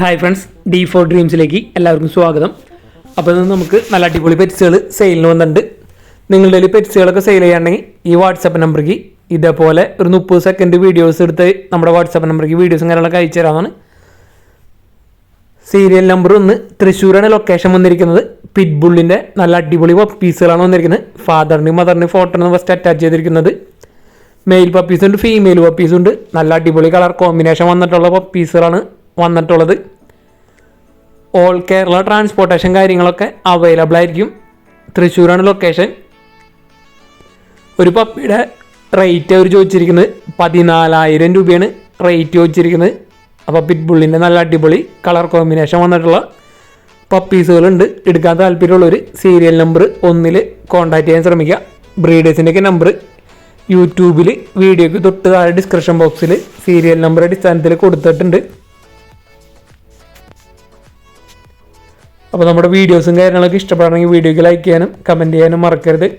Hi friends, D4 ഡ്രീംസിലേക്ക് എല്ലാവർക്കും സ്വാഗതം. അപ്പോൾ ഇന്ന് നമുക്ക് നല്ല അടിപൊളി പെറ്റ്സുകൾ സെയിലിന് വന്നിട്ടുണ്ട്. നിങ്ങളുടെ കയ്യിൽ പെറ്റ്സുകളൊക്കെ സെയിൽ ചെയ്യുകയാണെങ്കിൽ ഈ വാട്സപ്പ് നമ്പറിലേക്ക് ഇതേപോലെ ഒരു 30 സെക്കൻഡ് വീഡിയോസ് എടുത്ത് നമ്മുടെ വാട്സപ്പ് നമ്പറിലേക്ക് വീഡിയോസും കാര്യങ്ങളൊക്കെ അയച്ചു തരാമെന്നാണ്. സീരിയൽ നമ്പർ 1 തൃശ്ശൂരാണ് ലൊക്കേഷൻ വന്നിരിക്കുന്നത്. പിറ്റ്ബുള്ളിൻ്റെ നല്ല അടിപൊളി പപ്പീസുകളാണ് വന്നിരിക്കുന്നത്. ഫാദറിൻ്റെയും മദറിൻ്റെയും ഫോട്ടോയാണ് ഫസ്റ്റ് അറ്റാച്ച് ചെയ്തിരിക്കുന്നത്. മെയിൽ പപ്പീസുണ്ട്, ഫീമെയിൽ പപ്പീസുണ്ട്. നല്ല അടിപൊളി കളർ കോമ്പിനേഷൻ വന്നിട്ടുള്ള പപ്പീസുകളാണ് വന്നിട്ടുള്ളത്. ഓൾ കേരള ട്രാൻസ്പോർട്ടേഷൻ കാര്യങ്ങളൊക്കെ അവൈലബിൾ ആയിരിക്കും. തൃശ്ശൂരാണ് ലൊക്കേഷൻ. ഒരു പപ്പിയുടെ റേറ്റ് അവർ ചോദിച്ചിരിക്കുന്നത് 14,000 രൂപയാണ് റേറ്റ് ചോദിച്ചിരിക്കുന്നത്. അപ്പോൾ പിറ്റ്ബുള്ളിൻ്റെ നല്ല അടിപൊളി കളർ കോമ്പിനേഷൻ വന്നിട്ടുള്ള പപ്പീസുകളുണ്ട്. എടുക്കാൻ താല്പര്യമുള്ളവർ സീരിയൽ നമ്പർ 1 കോൺടാക്ട് ചെയ്യാൻ ശ്രമിക്കുക. ബ്രീഡേഴ്സിൻ്റെയൊക്കെ നമ്പർ യൂട്യൂബിൽ വീഡിയോയ്ക്ക് തൊട്ട് താഴെ ഡിസ്ക്രിപ്ഷൻ ബോക്സിൽ സീരിയൽ നമ്പർ അടിസ്ഥാനത്തിൽ കൊടുത്തിട്ടുണ്ട്. അപ്പോൾ നമ്മുടെ വീഡിയോസും കാര്യങ്ങളൊക്കെ ഇഷ്ടപ്പെടണമെങ്കിൽ വീഡിയോയ്ക്ക് ലൈക്ക് ചെയ്യാനും കമൻറ്റ് ചെയ്യാനും മറക്കരുത്.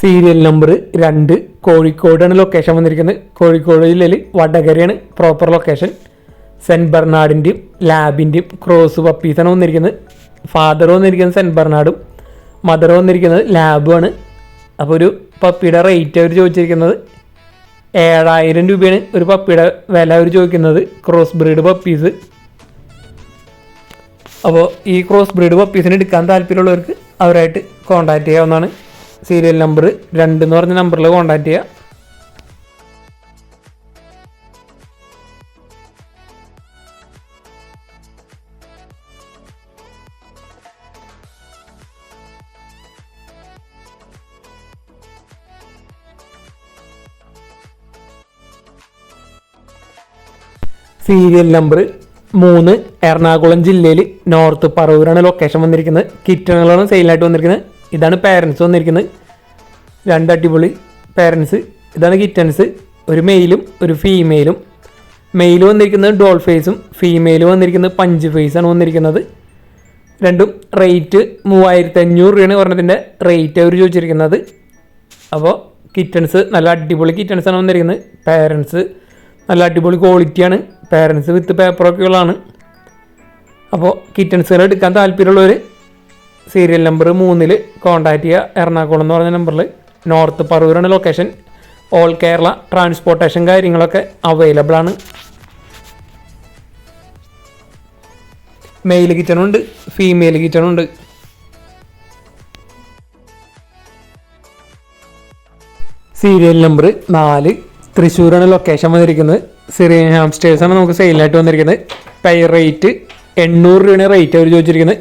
സീരിയൽ നമ്പർ 2 കോഴിക്കോടാണ് ലൊക്കേഷൻ വന്നിരിക്കുന്നത്. കോഴിക്കോട് ജില്ലയിൽ വടകരയാണ് പ്രോപ്പർ ലൊക്കേഷൻ. സെൻറ്റ് ബെർണാഡിൻ്റെയും ലാബിൻ്റെയും ക്രോസ് പപ്പീസാണ് വന്നിരിക്കുന്നത്. ഫാദർ വന്നിരിക്കുന്നത് സെൻറ്റ് ബെർണാഡും മദർ വന്നിരിക്കുന്നത് ലാബുമാണ്. അപ്പോൾ ഒരു പപ്പിയുടെ റേറ്റ് അവർ ചോദിച്ചിരിക്കുന്നത് 7,000 രൂപയാണ് ഒരു പപ്പിയുടെ വില അവർ ചോദിക്കുന്നത്. Cross breed puppies. അപ്പോൾ ഈ ക്രോസ് ബ്രീഡ് പപ്പീസിന് എടുക്കാൻ താല്പര്യമുള്ളവർക്ക് അവരായിട്ട് കോൺടാക്റ്റ് ചെയ്യാവുന്നതാണ്. സീരിയൽ നമ്പർ 2 എന്ന് പറഞ്ഞ നമ്പറിൽ കോൺടാക്ട് ചെയ്യുക. സീരിയൽ നമ്പർ 3 എറണാകുളം ജില്ലയിൽ നോർത്ത് പറവൂരാണ് ലൊക്കേഷൻ വന്നിരിക്കുന്നത്. കിറ്റണുകളാണ് സെയിലായിട്ട് വന്നിരിക്കുന്നത്. ഇതാണ് പാരൻസ് വന്നിരിക്കുന്നത്. 2 അടിപൊളി പാരൻസ്. ഇതാണ് കിറ്റൻസ്. ഒരു മെയിലും ഒരു ഫീമെയിലും. മെയിൽ വന്നിരിക്കുന്നത് ഡോൾ ഫേസും ഫീമെയിൽ വന്നിരിക്കുന്നത് പഞ്ച് ഫേസാണ് വന്നിരിക്കുന്നത്. രണ്ടും റേറ്റ് 3,500 രൂപയാണ് പറഞ്ഞതിൻ്റെ റേറ്റ് അവർ ചോദിച്ചിരിക്കുന്നത്. അപ്പോൾ കിറ്റൻസ് നല്ല അടിപൊളി കിറ്റൻസാണ് വന്നിരിക്കുന്നത്. പാരൻസ് നല്ല അടിപൊളി ക്വാളിറ്റിയാണ്. പാരൻസ് വിത്ത് പേപ്പറൊക്കെ ഉള്ളതാണ്. അപ്പോൾ കിറ്റൻസുകൾ എടുക്കാൻ താല്പര്യമുള്ളവർ സീരിയൽ നമ്പർ 3 കോൺടാക്ട് ചെയ്യുക. എറണാകുളം എന്ന് പറഞ്ഞ നമ്പറിൽ. നോർത്ത് പറവൂരാണ് ലൊക്കേഷൻ. ഓൾ കേരള ട്രാൻസ്പോർട്ടേഷൻ കാര്യങ്ങളൊക്കെ അവൈലബിൾ ആണ്. മെയിൽ കിച്ചണുണ്ട്, ഫീമെയിൽ കിച്ചണുണ്ട്. സീരിയൽ നമ്പർ 4 തൃശ്ശൂരാണ് ലൊക്കേഷൻ വന്നിരിക്കുന്നത്. സിറിയൻ ഹാംസ്റ്റേഴ്സാണ് നമുക്ക് സെയിലായിട്ട് വന്നിരിക്കുന്നത്. പേ റേറ്റ് 800 രൂപയാണ് റേറ്റ് അവർ ചോദിച്ചിരിക്കുന്നത്.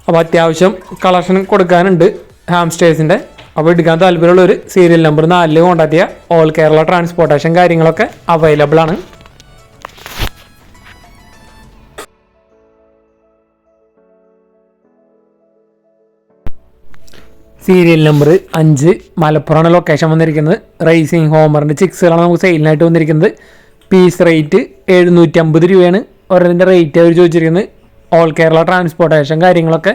അപ്പോൾ അത്യാവശ്യം കളക്ഷൻ കൊടുക്കാനുണ്ട് ഹാംസ്റ്റേഴ്സിൻ്റെ. അപ്പോൾ എടുക്കാൻ താല്പര്യമുള്ളൊരു സീരിയൽ നമ്പർ 4 കോൺടാക്ട് ചെയ്യുക. ഓൾ കേരള ട്രാൻസ്പോർട്ടേഷൻ കാര്യങ്ങളൊക്കെ അവൈലബിൾ ആണ്. സീരിയൽ നമ്പർ 5 മലപ്പുറമാണ് ലൊക്കേഷൻ വന്നിരിക്കുന്നത്. റേസിംഗ് ഹോമറിൻ്റെ ചിക്സുകളാണ് നമുക്ക് സെയിലിനായിട്ട് വന്നിരിക്കുന്നത്. പീസ് റേറ്റ് 750 രൂപയാണ് ഒരെണ്ണത്തിൻ്റെ റേറ്റ് അവർ ചോദിച്ചിരിക്കുന്നത്. ഓൾ കേരള ട്രാൻസ്പോർട്ടേഷൻ കാര്യങ്ങളൊക്കെ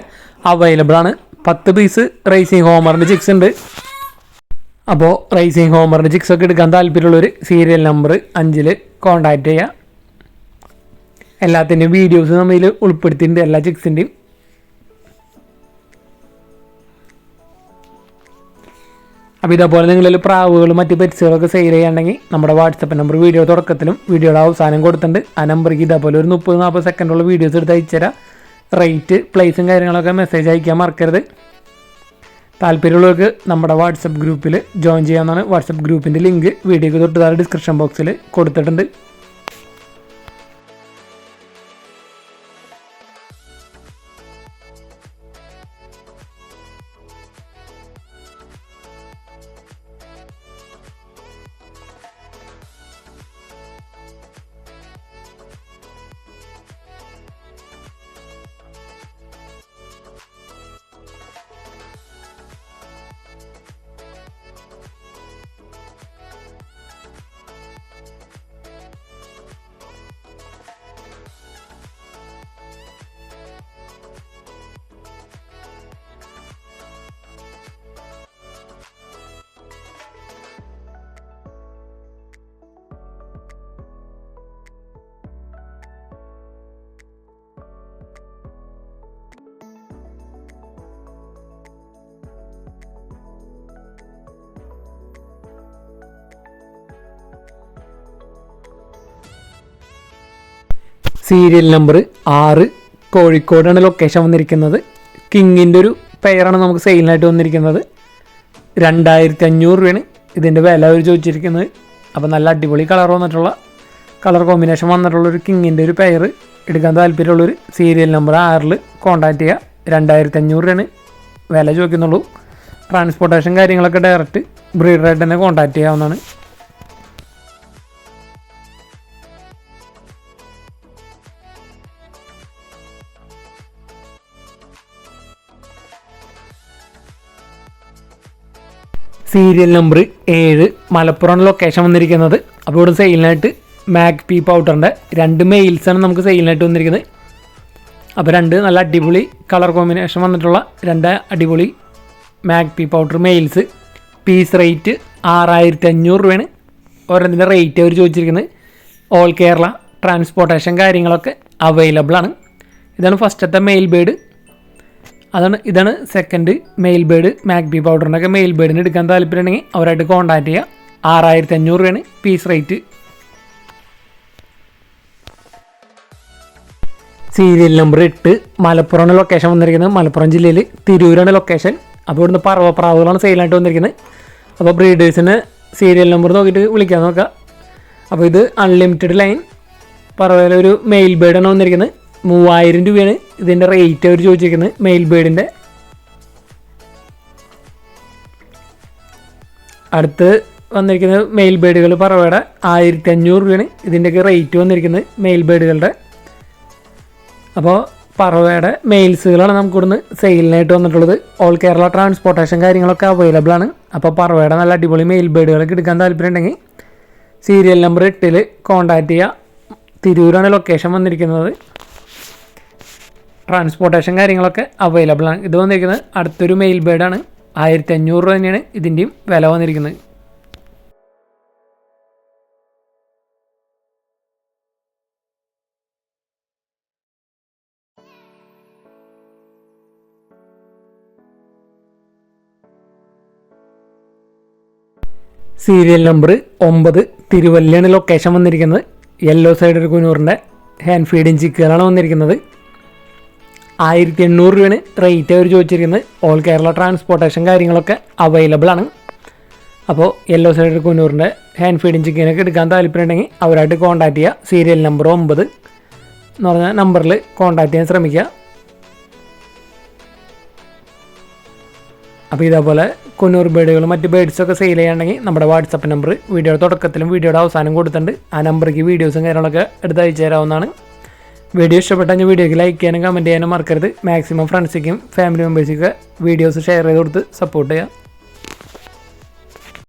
അവൈലബിൾ ആണ്. 10 പീസ് റേസിംഗ് ഹോമറിൻ്റെ ചിക്സ് ഉണ്ട്. അപ്പോൾ റേസിംഗ് ഹോമറിൻ്റെ ചിക്സ് ഒക്കെ എടുക്കാൻ താല്പര്യമുള്ളവർ സീരിയൽ നമ്പർ 5 കോൺടാക്റ്റ് ചെയ്യുക. എല്ലാത്തിൻ്റെയും വീഡിയോസ് നമ്മൾ ഉൾപ്പെടുത്തിയിട്ടുണ്ട്, എല്ലാ ചിക്സിൻ്റെയും. അപ്പോൾ ഇതേപോലെ നിങ്ങളിൽ പ്രാവുകളും മറ്റ് പെറ്റ്സുകളൊക്കെ സെയിൽ ചെയ്യുകയാണെങ്കിൽ നമ്മുടെ വാട്സപ്പ് നമ്പർ വീഡിയോ തുടക്കത്തിലും വീഡിയോയുടെ അവസാനം കൊടുത്തിട്ടുണ്ട്. ആ നമ്പർക്ക് ഇതേപോലെ ഒരു 30-40 സെക്കൻഡുള്ള വീഡിയോസ് എടുത്ത് അയച്ചുതരാം. റേറ്റ് പ്ലേസും കാര്യങ്ങളൊക്കെ മെസ്സേജ് അയക്കാൻ മറക്കരുത്. താല്പര്യമുള്ളവർക്ക് നമ്മുടെ വാട്സപ്പ് ഗ്രൂപ്പിൽ ജോയിൻ ചെയ്യാവുന്നതാണ്. വാട്സപ്പ് ഗ്രൂപ്പിൻ്റെ ലിങ്ക് വീഡിയോയ്ക്ക് തൊട്ട് താഴെ ഡിസ്ക്രിപ്ഷൻ ബോക്സിൽ കൊടുത്തിട്ടുണ്ട്. സീരിയൽ നമ്പർ 6 കോഴിക്കോടാണ് ലൊക്കേഷൻ വന്നിരിക്കുന്നത്. കിങ്ങിൻ്റെ ഒരു പെയറാണ് നമുക്ക് സെയിലിനായിട്ട് വന്നിരിക്കുന്നത്. 2500 രൂപയാണ് ഇതിൻ്റെ വില അവർ ചോദിച്ചിരിക്കുന്നത്. അപ്പോൾ നല്ല അടിപൊളി കളർ കോമ്പിനേഷൻ വന്നിട്ടുള്ളൊരു കിങ്ങിൻ്റെ ഒരു പെയർ എടുക്കാൻ താല്പര്യമുള്ളൊരു സീരിയൽ നമ്പർ 6 കോൺടാക്റ്റ് ചെയ്യുക. 2500 രൂപയാണ് വില ചോദിക്കുന്നുള്ളൂ. ട്രാൻസ്പോർട്ടേഷൻ കാര്യങ്ങളൊക്കെ ഡയറക്റ്റ് ബ്രീഡറായിട്ട് തന്നെ കോൺടാക്റ്റ് ചെയ്യാവുന്നതാണ്. സീരിയൽ നമ്പർ 7 മലപ്പുറം ലൊക്കേഷൻ വന്നിരിക്കുന്നത്. അപ്പോൾ ഇവിടെ സെയിലിനായിട്ട് മാക്പി പൗഡറിൻ്റെ 2 മെയിൽസാണ് നമുക്ക് സെയിലിനായിട്ട് വന്നിരിക്കുന്നത്. അപ്പോൾ 2 നല്ല അടിപൊളി കളർ കോമ്പിനേഷൻ വന്നിട്ടുള്ള 2 അടിപൊളി magpie pouter males. Piece rate 6500 രൂപയാണ് ഓരോന്നിൻ്റെ റേറ്റ് അവർ ചോദിച്ചിരിക്കുന്നത്. ഓൾ കേരള ട്രാൻസ്പോർട്ടേഷൻ കാര്യങ്ങളൊക്കെ അവൈലബിൾ ആണ്. ഇതാണ് ഫസ്റ്റത്തെ മെയിൽ ബേഡ്. ഇതാണ് സെക്കൻഡ് മെയിൽ ബേഡ്. മാക്പി പൗഡറിനൊക്കെ മെയിൽ ബേഡിന് എടുക്കാൻ താല്പര്യമുണ്ടെങ്കിൽ അവരായിട്ട് കോൺടാക്റ്റ് ചെയ്യുക. 6500 രൂപയാണ് പീസ് റേറ്റ്. സീരിയൽ നമ്പർ 8 മലപ്പുറമാണ് ലൊക്കേഷൻ വന്നിരിക്കുന്നത്. മലപ്പുറം ജില്ലയിൽ തിരൂരാണ് ലൊക്കേഷൻ. അപ്പോൾ ഇവിടുന്ന് പറവപ്രാവുകളാണ് സെയിലായിട്ട് വന്നിരിക്കുന്നത്. അപ്പോൾ ബ്രീഡേഴ്സിന് സീരിയൽ നമ്പർ നോക്കിയിട്ട് വിളിക്കാൻ നോക്കുക. അപ്പോൾ ഇത് അൺലിമിറ്റഡ് ലൈൻ പറവയിലൊരു മെയിൽ ബേഡാണ് വന്നിരിക്കുന്നത്. 3000 രൂപയാണ് ഇതിൻ്റെ റേറ്റ് അവർ ചോദിച്ചിരിക്കുന്നത് മെയിൽ ബേഡിൻ്റെ. അടുത്ത് വന്നിരിക്കുന്നത് മെയിൽ ബേഡുകൾ പറവയുടെ 1500 രൂപയാണ് ഇതിൻ്റെയൊക്കെ റേറ്റ് വന്നിരിക്കുന്നത് മെയിൽ ബേഡുകളുടെ. അപ്പോൾ പറവയുടെ മെയിൽസുകളാണ് നമുക്ക് ഇവിടുന്ന് സെയിലിനായിട്ട് വന്നിട്ടുള്ളത്. ഓൾ കേരള ട്രാൻസ്പോർട്ടേഷൻ കാര്യങ്ങളൊക്കെ അവൈലബിൾ ആണ്. അപ്പോൾ പറവയുടെ നല്ല അടിപൊളി മെയിൽ ബേഡുകളൊക്കെ എടുക്കാൻ താല്പര്യമുണ്ടെങ്കിൽ സീരിയൽ നമ്പർ 8 കോൺടാക്റ്റ് ചെയ്യുക. തിരൂരാണ് ലൊക്കേഷൻ വന്നിരിക്കുന്നത്. ട്രാൻസ്പോർട്ടേഷൻ കാര്യങ്ങളൊക്കെ അവൈലബിൾ ആണ്. ഇത് വന്നിരിക്കുന്നത് അടുത്തൊരു മെയിൽ ബേഡാണ്. 1500 രൂപ തന്നെയാണ് ഇതിൻ്റെയും വില വന്നിരിക്കുന്നത്. സീരിയൽ നമ്പർ 9 തിരുവല്ലയാണ് ലൊക്കേഷൻ വന്നിരിക്കുന്നത്. യെല്ലോ സൈഡ് കുനൂറിൻ്റെ ഹാൻഡ് ഫീഡിങ് ചിക്കുകളാണ് വന്നിരിക്കുന്നത്. 1800 രൂപയാണ് റേറ്റ് അവർ ചോദിച്ചിരിക്കുന്നത്. ഓൾ കേരള ട്രാൻസ്പോർട്ടേഷൻ കാര്യങ്ങളൊക്കെ അവൈലബിൾ ആണ്. അപ്പോൾ യെല്ലോ സൈഡ് കുനൂറിൻ്റെ ഹാൻഡ് ഫീഡിങ് ചിക്കനൊക്കെ എടുക്കാൻ താല്പര്യമുണ്ടെങ്കിൽ അവരായിട്ട് കോൺടാക്റ്റ് ചെയ്യുക. സീരിയൽ നമ്പർ 9 എന്ന് പറഞ്ഞ നമ്പറിൽ കോൺടാക്റ്റ് ചെയ്യാൻ ശ്രമിക്കുക. അപ്പോൾ ഇതേപോലെ കുന്നൂർ ബേഡുകളും മറ്റ് ബേഡ്സൊക്കെ സെയിൽ ചെയ്യാണ്ടെങ്കിൽ നമ്മുടെ വാട്സപ്പ് നമ്പർ വീഡിയോയുടെ തുടക്കത്തിലും വീഡിയോയുടെ അവസാനം കൊടുത്തിട്ടുണ്ട്. ആ നമ്പർക്ക് വീഡിയോസും കാര്യങ്ങളൊക്കെ എടുത്ത് അയച്ചു തരാവുന്നതാണ്. വീഡിയോ ഇഷ്ടപ്പെട്ടാൽ വീഡിയോക്ക് ലൈക്ക് ചെയ്യാനും കമൻറ്റ് ചെയ്യാനും മറക്കരുത്. മാക്സിമം ഫ്രണ്ട്സിനും ഫാമിലി മെമ്പേഴ്സിനും വീഡിയോസ് ഷെയർ ചെയ്ത് കൊടുത്ത് സപ്പോർട്ട് ചെയ്യുക.